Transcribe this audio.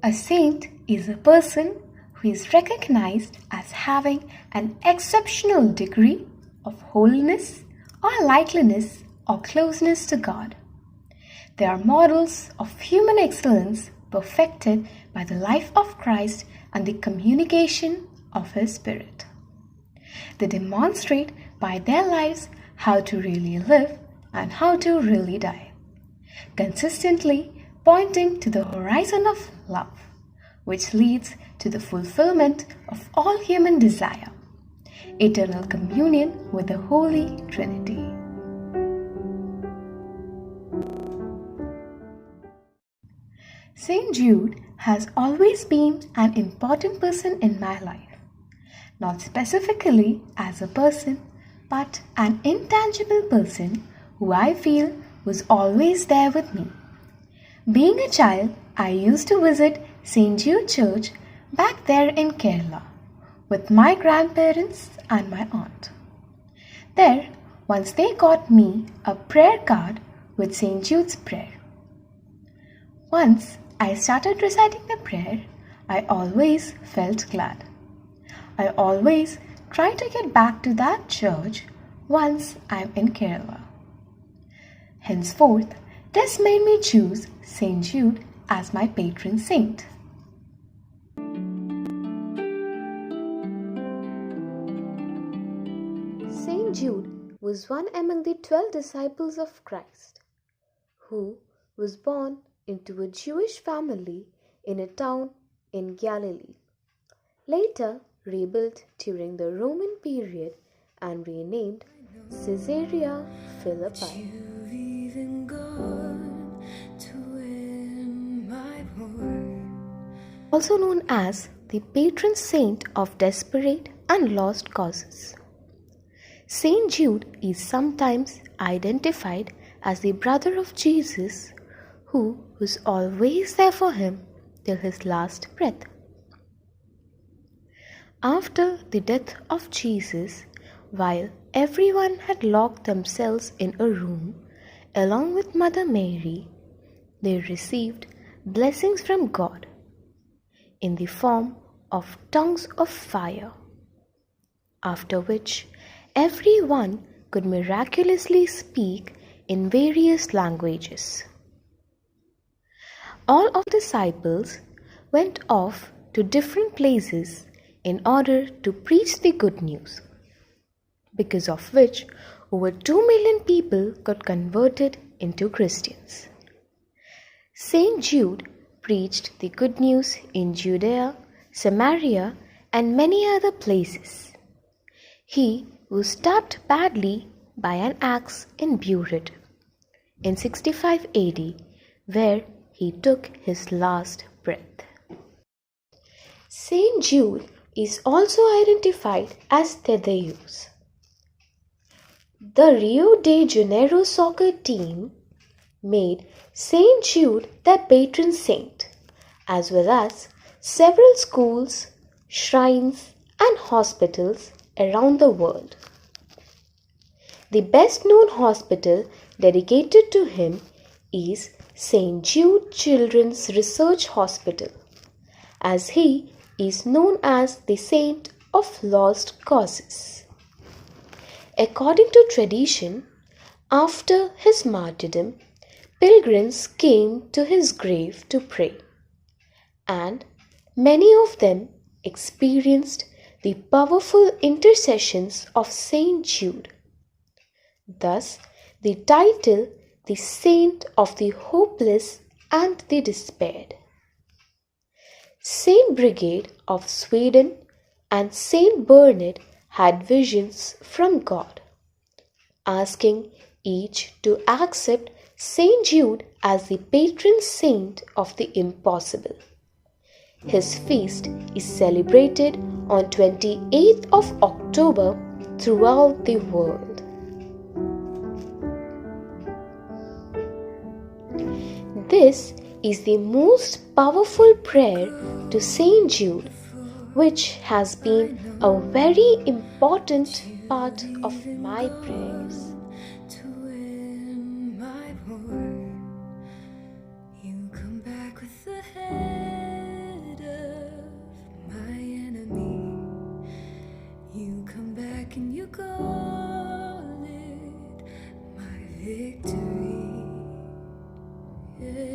A saint is a person who is recognized as having an exceptional degree of holiness or likeness or closeness to God. They are models of human excellence perfected by the life of Christ and the communication of His Spirit. They demonstrate by their lives how to really live and how to really die, consistently pointing to the horizon of love, which leads to the fulfillment of all human desire, eternal communion with the Holy Trinity. Saint Jude has always been an important person in my life, not specifically as a person, but an intangible person who I feel was always there with me. Being a child, I used to visit St. Jude Church back there in Kerala with my grandparents and my aunt. There, once they got me a prayer card with St. Jude's prayer. Once I started reciting the prayer, I always felt glad. I always try to get back to that church once I'm in Kerala. Henceforth, this made me choose St. Jude as my patron saint. St. Jude was one among the 12 disciples of Christ, who was born into a Jewish family in a town in Galilee, later rebuilt during the Roman period and renamed Caesarea Philippi. Also known as the patron saint of desperate and lost causes. Saint Jude is sometimes identified as the brother of Jesus, who was always there for him till his last breath. After the death of Jesus, while everyone had locked themselves in a room along with Mother Mary, they received blessings from God in the form of tongues of fire, after which everyone could miraculously speak in various languages. All of the disciples went off to different places in order to preach the good news, because of which over 2 million people got converted into Christians. Saint Jude preached the good news in Judea, Samaria, and many other places. He was stabbed badly by an axe in Burid in 65 AD, where he took his last breath. Saint Jude is also identified as Thaddeus. The Rio de Janeiro soccer team made Saint Jude their patron saint, as well as several schools, shrines, and hospitals around the world. The best known hospital dedicated to him is St. Jude Children's Research Hospital, as he is known as the Saint of Lost Causes. According to tradition, after his martyrdom, pilgrims came to his grave to pray, and many of them experienced the powerful intercessions of Saint Jude. Thus, the title, the Saint of the Hopeless and the Despaired. Saint Brigid of Sweden and Saint Bernard had visions from God, asking each to accept Saint Jude as the patron saint of the impossible. His feast is celebrated on 28th of October throughout the world. This is the most powerful prayer to Saint Jude, which has been a very important part of my prayers. You come back with the head. Yeah.